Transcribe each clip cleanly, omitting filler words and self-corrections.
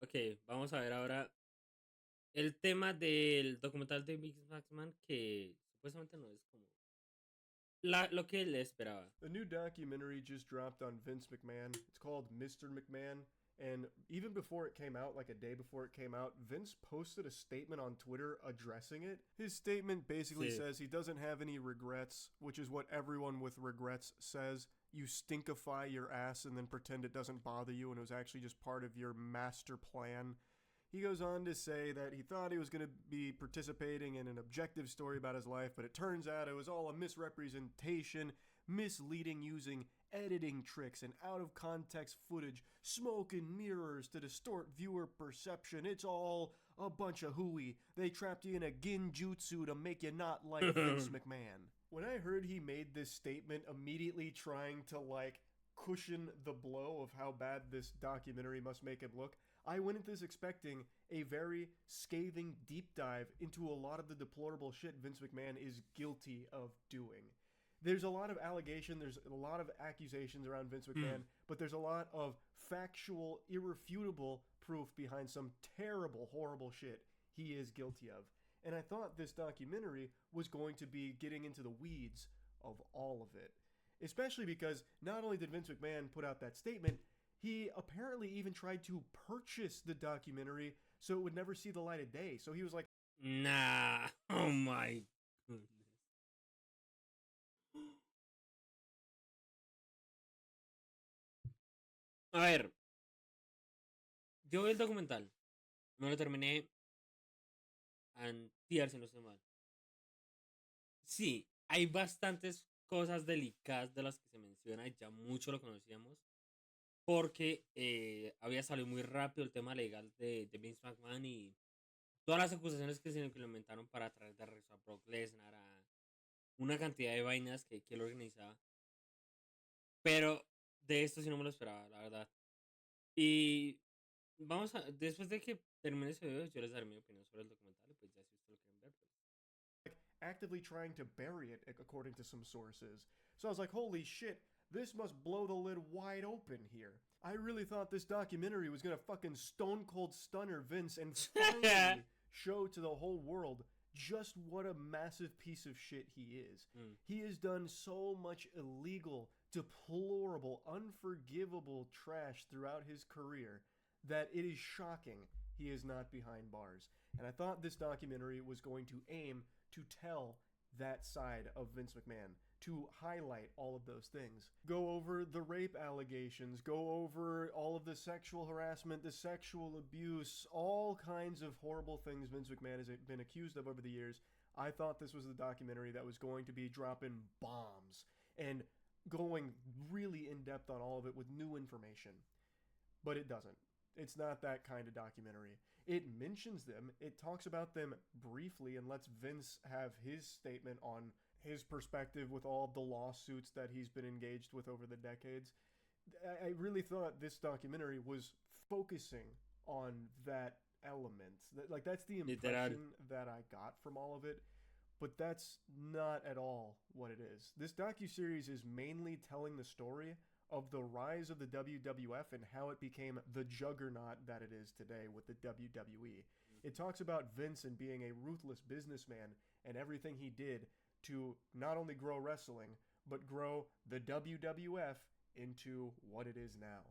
Ok, vamos a ver ahora el tema del documental de Vince McMahon que supuestamente no es como lo que él esperaba. A new documentary just dropped on Vince McMahon. It's called Mr. McMahon. And even before it came out, like a day before it came out, Vince posted a statement on Twitter addressing it. His statement basically Sí. says he doesn't have any regrets, which is what everyone with regrets says. You stinkify your ass and then pretend it doesn't bother you and it was actually just part of your master plan. He goes on to say that he thought he was going to be participating in an objective story about his life, but it turns out it was all a misrepresentation, misleading using editing tricks and out of context footage, smoke and mirrors to distort viewer perception. It's all a bunch of hooey. They trapped you in a genjutsu to make you not like Vince McMahon. When I heard he made this statement, immediately trying to cushion the blow of how bad this documentary must make him look, I went into this expecting a very scathing deep dive into a lot of the deplorable shit Vince McMahon is guilty of doing. There's a lot of allegation, there's a lot of accusations around Vince Hmm. McMahon, but there's a lot of factual, irrefutable proof behind some terrible, horrible shit he is guilty of. And I thought this documentary was going to be getting into the weeds of all of it. Especially because not only did Vince McMahon put out that statement, he apparently even tried to purchase the documentary so it would never see the light of day. So he was like, Nah. Oh my goodness. A ver, yo vi el documental. Me lo terminé antier, si no estoy mal. Sí, hay bastantes cosas delicadas de las que se menciona y ya mucho lo conocíamos. Porque había salido muy rápido el tema legal de Vince McMahon y todas las acusaciones que se implementaron para traer de regreso a Brock Lesnar, a una cantidad de vainas que él organizaba. Pero de esto sí no me lo esperaba, la verdad. Y vamos a, después de que termine ese video, yo les daré mi opinión sobre el documental. Y pues ya si ustedes lo quieren ver, pues. actively trying to bury it, according to some sources. So I was like, holy shit, this must blow the lid wide open here. I really thought this documentary was gonna fucking stone cold stunner Vince and finally show to the whole world just what a massive piece of shit he is. Mm. He has done so much illegal, deplorable, unforgivable trash throughout his career that it is shocking he is not behind bars. And I thought this documentary was going to aim to tell that side of Vince McMahon, to highlight all of those things. Go over the rape allegations, go over all of the sexual harassment, the sexual abuse, all kinds of horrible things Vince McMahon has been accused of over the years. I thought this was the documentary that was going to be dropping bombs and going really in depth on all of it with new information. But it doesn't. It's not that kind of documentary. It mentions them, it talks about them briefly, and lets Vince have his statement on his perspective with all of the lawsuits that he's been engaged with over the decades. I really thought this documentary was focusing on that element. Like, that's the Literal. impression that I got from all of it, but that's not at all what it is. This docu-series is mainly telling the story of the rise of the WWF and how it became the juggernaut that it is today with the WWE. It talks about Vince and being a ruthless businessman and everything he did to not only grow wrestling, but grow the WWF into what it is now.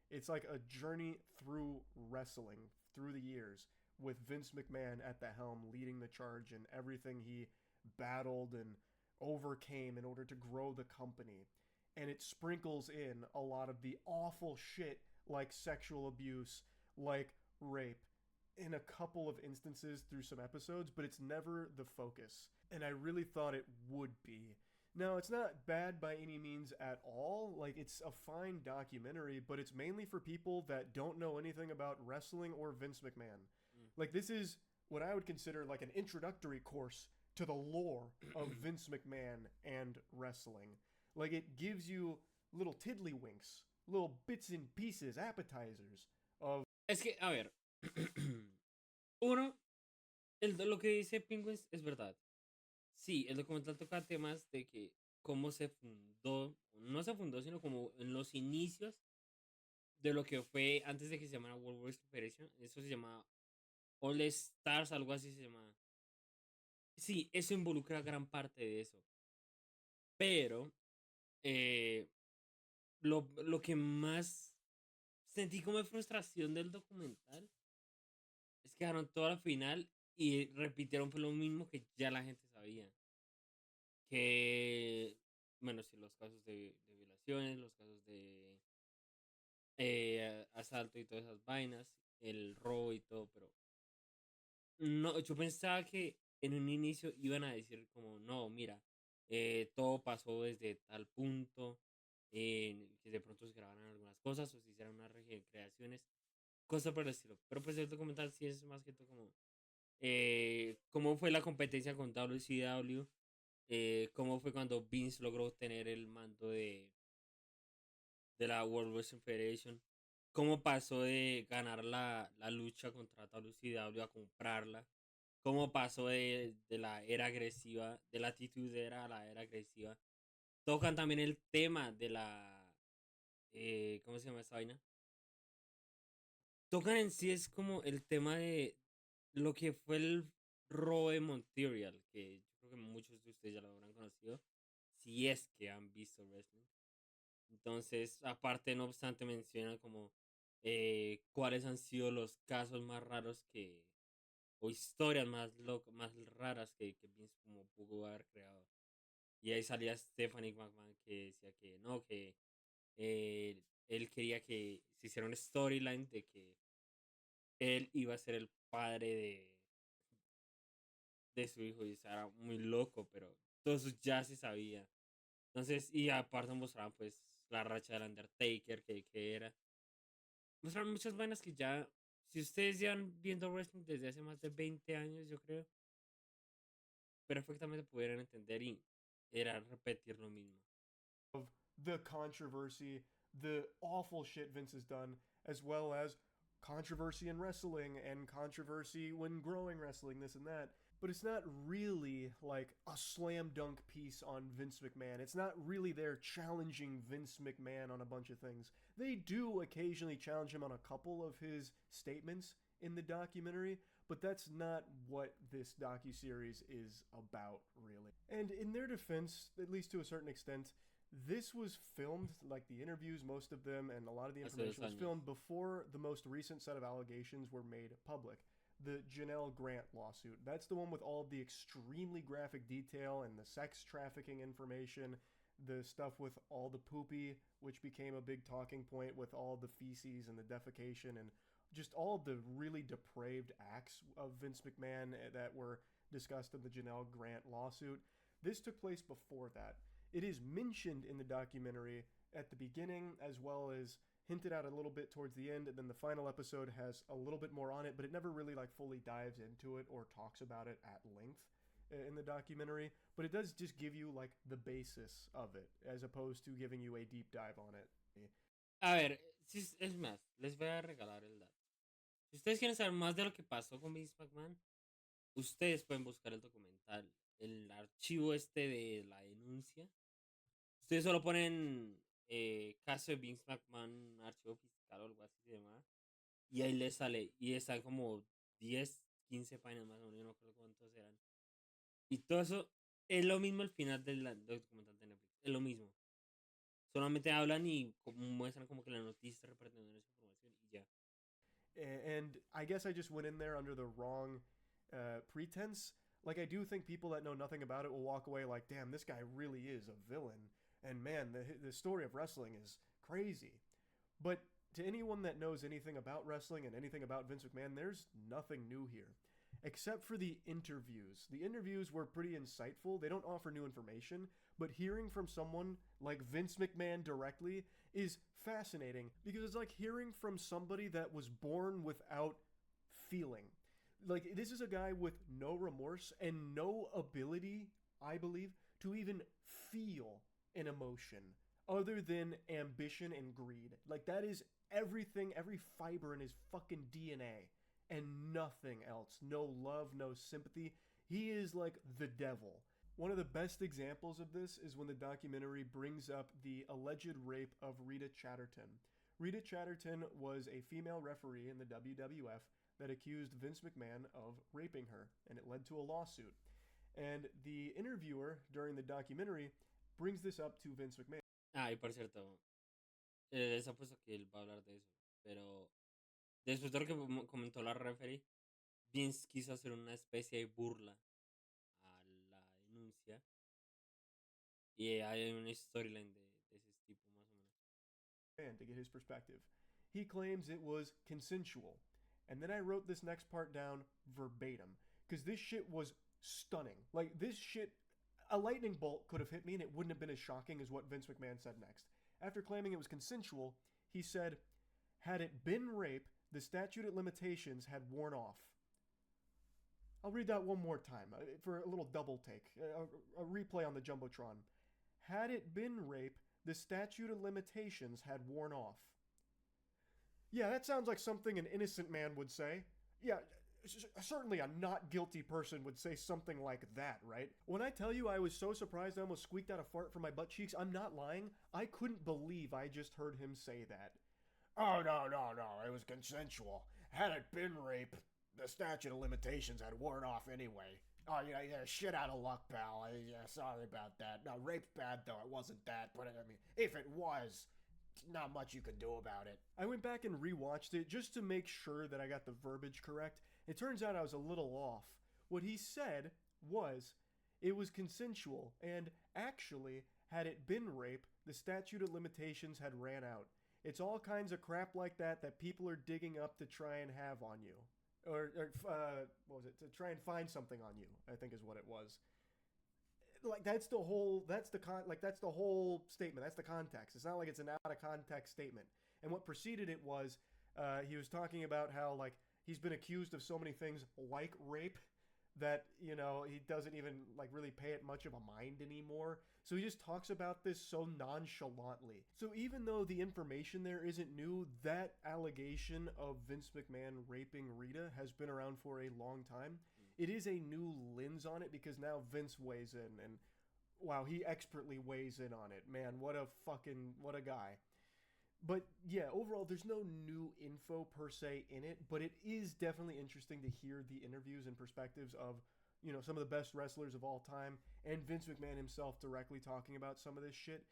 It's like a journey through wrestling through the years with Vince McMahon at the helm leading the charge and everything he battled and overcame in order to grow the company. And it sprinkles in a lot of the awful shit like sexual abuse, like rape, in a couple of instances through some episodes, but it's never the focus. And I really thought it would be. Now, it's not bad by any means at all. Like, it's a fine documentary, but it's mainly for people that don't know anything about wrestling or Vince McMahon. Like, this is what I would consider like an introductory course to the lore of Mm. Vince McMahon and wrestling. Like, it gives you little tiddlywinks, little bits and pieces, appetizers of Es que, a ver. Uno, lo que dice Penguins es verdad. Sí, el documental toca temas de que cómo se fundó, no se fundó, sino como en los inicios de lo que fue antes de que se llamara World War Federation. Eso se llama All Stars, algo así se llama. Sí, eso involucra gran parte de eso. Pero eh, lo que más sentí como frustración del documental es que dejaron todo al final y repitieron fue lo mismo que ya la gente sabía. Que, bueno, sí, los casos de violaciones, los casos de asalto y todas esas vainas, el robo y todo, pero no, yo pensaba que en un inicio iban a decir como, no, mira, todo pasó desde tal punto, que de pronto se grabaran algunas cosas o se hicieran unas recreaciones, cosas por el estilo. Pero pues el documental sí es más que todo como cómo fue la competencia con WCW, cómo fue cuando Vince logró tener el mando de la World Wrestling Federation, cómo pasó de ganar la lucha contra WCW a comprarla, cómo pasó de la era agresiva, de la actitud era a la era agresiva. Tocan también el tema de la, ¿cómo se llama esta vaina? Tocan en sí es como el tema de lo que fue el robo de Montreal, que yo creo que muchos de ustedes ya lo habrán conocido, si es que han visto wrestling. Entonces, aparte, no obstante, mencionan como cuáles han sido los casos más raros que, o historias más raras que Vince como pudo haber creado. Y ahí salía Stephanie McMahon que decía que no, que él quería que se hiciera una storyline de que él iba a ser el padre de su hijo. Y eso era muy loco, pero todo eso ya se sabía. Entonces, y aparte mostraban pues la racha del Undertaker, que era. Mostraron muchas vainas que ya, si ustedes llevan viendo wrestling desde hace más de 20 años, yo creo, perfectamente pudieran entender y era repetir lo mismo. Of the controversy, the awful shit Vince has done, as well as controversy in wrestling and controversy when growing wrestling, this and that. But it's not really like a slam dunk piece on Vince McMahon. It's not really there challenging Vince McMahon on a bunch of things. They do occasionally challenge him on a couple of his statements in the documentary, but that's not what this docu-series is about, really. And in their defense, at least to a certain extent, this was filmed, like the interviews, most of them, and a lot of the Hace dos information was años. filmed before the most recent set of allegations were made public. The Janelle Grant lawsuit. That's the one with all of the extremely graphic detail and the sex trafficking information, the stuff with all the poopy, which became a big talking point with all the feces and the defecation and just all of the really depraved acts of Vince McMahon that were discussed in the Janelle Grant lawsuit. This took place before that. It is mentioned in the documentary at the beginning as well as hinted at a little bit towards the end, and then the final episode has a little bit more on it, but it never really like fully dives into it or talks about it at length in the documentary. But it does just give you like the basis of it as opposed to giving you a deep dive on it. A ver, si es más, les voy a regalar el dato. Si ustedes quieren saber más de lo que pasó con Vince McMahon, ustedes pueden buscar el documental, el archivo este de la denuncia. Ustedes solo ponen caso de Vince McMahon, archivo fiscal o algo así de demás. Y ahí les sale. Y están como 10 15 páginas más o menos. No creo cuántos eran. Y todo eso es lo mismo al final del documental de Netflix. Es lo mismo. Solamente hablan y muestran como que la noticia está repartiendo esa información y ya. And I guess I just went in there under the wrong pretense. Like, I do think people that know nothing about it will walk away like, damn, this guy really is a villain. And man, the story of wrestling is crazy. But to anyone that knows anything about wrestling and anything about Vince McMahon, there's nothing new here. Except for the interviews. The interviews were pretty insightful. They don't offer new information, but hearing from someone like Vince McMahon directly is fascinating because it's like hearing from somebody that was born without feeling. Like, this is a guy with no remorse and no ability, I believe, to even feel an emotion other than ambition and greed. Like, that is everything, every fiber in his fucking DNA and nothing else. No love, no sympathy. He is like the devil. One of the best examples of this is when the documentary brings up the alleged rape of Rita Chatterton. Rita Chatterton was a female referee in the WWF that accused Vince McMahon of raping her, and it led to a lawsuit. And the interviewer during the documentary brings this up to Vince McMahon. Ah, y por cierto, les apuesto que él va a hablar de eso. Pero después de lo que comentó la referee, Vince quiso hacer una especie de burla a la denuncia. Y hay una storyline de ese tipo, más o menos. To get his perspective. He claims it was consensual. And then I wrote this next part down verbatim because this shit was stunning. Like, this shit, a lightning bolt could have hit me and it wouldn't have been as shocking as what Vince McMahon said next. After claiming it was consensual, he said, "Had it been rape, the statute of limitations had worn off." I'll read that one more time for a little double take, a replay on the Jumbotron. Had it been rape, the statute of limitations had worn off. Yeah, that sounds like something an innocent man would say. Yeah, certainly a not guilty person would say something like that, right? When I tell you I was so surprised I almost squeaked out a fart from my butt cheeks, I'm not lying. I couldn't believe I just heard him say that. Oh, no, it was consensual. Had it been rape, the statute of limitations had worn off anyway. Oh, yeah, shit out of luck, pal. Yeah, sorry about that. No, rape's bad, though. It wasn't that. But, I mean, if it was, not much you could do about it. I went back and rewatched it just to make sure that I got the verbiage correct. It turns out I was a little off. What he said was, it was consensual, and actually, had it been rape, the statute of limitations had ran out. It's all kinds of crap like that that people are digging up to try and have on you. What was it? To try and find something on you, I think is what it was. Like, that's the whole statement. That's the context. It's not like it's an out of context statement. And what preceded it was he was talking about how, like, he's been accused of so many things like rape that, you know, he doesn't even, like, really pay it much of a mind anymore. So he just talks about this so nonchalantly. So even though the information there isn't new, that allegation of Vince McMahon raping Rita has been around for a long time. It is a new lens on it because now Vince weighs in, and wow, he expertly weighs in on it. Man, what a guy. But yeah, overall, there's no new info per se in it, but it is definitely interesting to hear the interviews and perspectives of, you know, some of the best wrestlers of all time and Vince McMahon himself directly talking about some of this shit.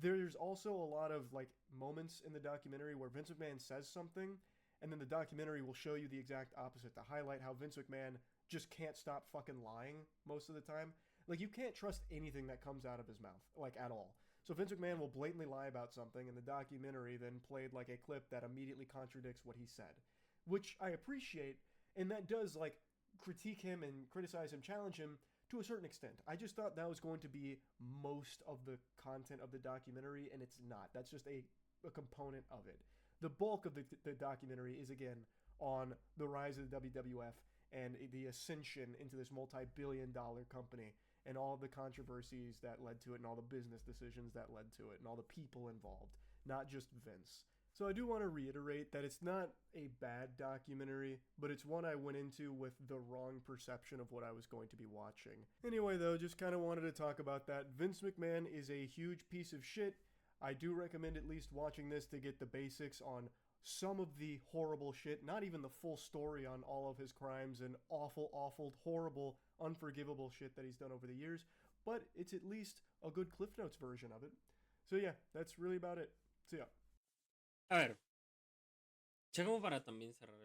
There's also a lot of, like, moments in the documentary where Vince McMahon says something, and then the documentary will show you the exact opposite to highlight how Vince McMahon just can't stop fucking lying most of the time. Like, you can't trust anything that comes out of his mouth, like, at all. So Vince McMahon will blatantly lie about something, and the documentary then played, like, a clip that immediately contradicts what he said, which I appreciate, and that does, like, critique him and criticize him, challenge him to a certain extent. I just thought that was going to be most of the content of the documentary, and it's not. That's just a component of it. The bulk of the documentary is, again, on the rise of the WWF and the ascension into this multi-billion-dollar company and all the controversies that led to it and all the business decisions that led to it and all the people involved, not just Vince. So I do want to reiterate that it's not a bad documentary, but it's one I went into with the wrong perception of what I was going to be watching. Anyway, though, just kind of wanted to talk about that. Vince McMahon is a huge piece of shit. I do recommend at least watching this to get the basics on some of the horrible shit, not even the full story on all of his crimes and awful, horrible, unforgivable shit that he's done over the years, but it's at least a good Cliff Notes version of it. So yeah, that's really about it. See ya. A ver, ya como para también cerrar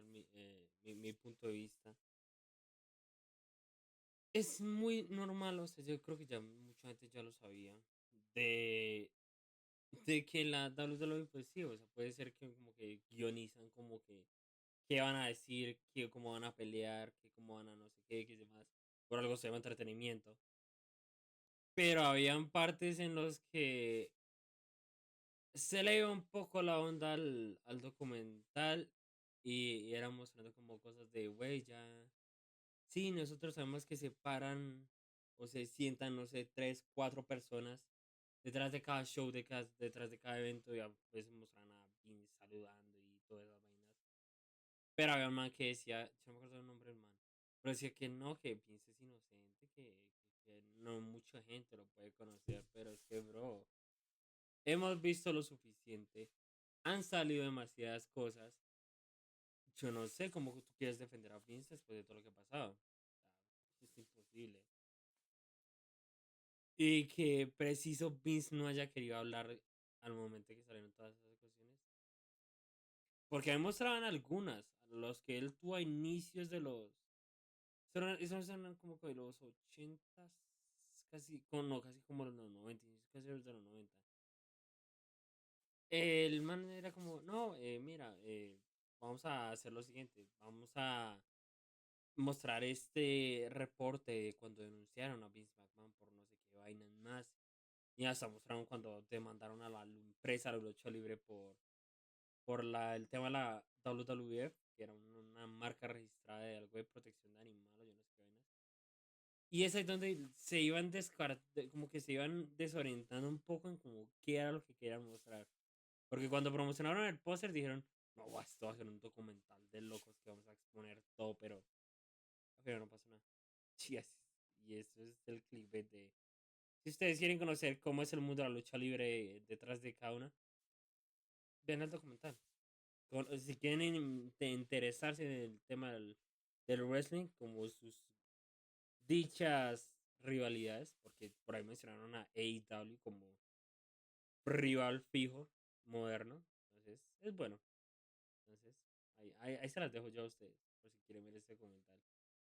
mi punto de vista. Es muy normal, o sea, yo creo que ya mucha gente ya lo sabía, de, de que la WWE, pues sí, o sea, puede ser que como que guionizan como que qué van a decir, que cómo van a pelear, que cómo van a no sé qué, que demás, por algo se llama entretenimiento. Pero habían partes en los que se le iba un poco la onda al documental y era mostrando como cosas de, güey, ya, sí, nosotros sabemos que se paran o se sientan, no sé, tres, cuatro personas detrás de cada show, detrás de cada evento y a veces mostran a Vince saludando y todas esas vainas. Pero había un man que decía, yo no me acuerdo el nombre del man, pero decía que no, que Vince es inocente, que no mucha gente lo puede conocer, pero es que, bro, hemos visto lo suficiente han salido demasiadas cosas. Yo no sé cómo tú quieres defender a Vince después de todo lo que ha pasado. O sea, es imposible. Y que preciso Vince no haya querido hablar al momento que salieron todas esas cuestiones. Porque me mostraban algunas, los que él tuvo a inicios de los... Esos eran como que de los 80, casi, no, casi como los 90, casi los de los 90. El man era como, no, mira, vamos a hacer lo siguiente, vamos a mostrar este reporte de cuando denunciaron a Vince McMahon por no sé qué vainas más. Y hasta mostraron cuando demandaron a la empresa de lucha libre el tema de la WWF, que era una marca registrada de algo de protección de animales, yo no sé qué vainas. Y es ahí donde se iban como que se iban desorientando un poco en como qué era lo que querían mostrar. Porque cuando promocionaron el póster dijeron, no, esto va a ser un documental de locos que vamos a exponer todo, pero no pasó nada. Sí, y eso es el clickbait de... Si ustedes quieren conocer cómo es el mundo de la lucha libre detrás de cada una, vean el documental. Si quieren interesarse en el tema del wrestling, como sus dichas rivalidades, porque por ahí mencionaron a AEW como rival fijo, moderno. Entonces, es bueno. Entonces, ahí se las dejo yo a ustedes, por si quieren ver este documental.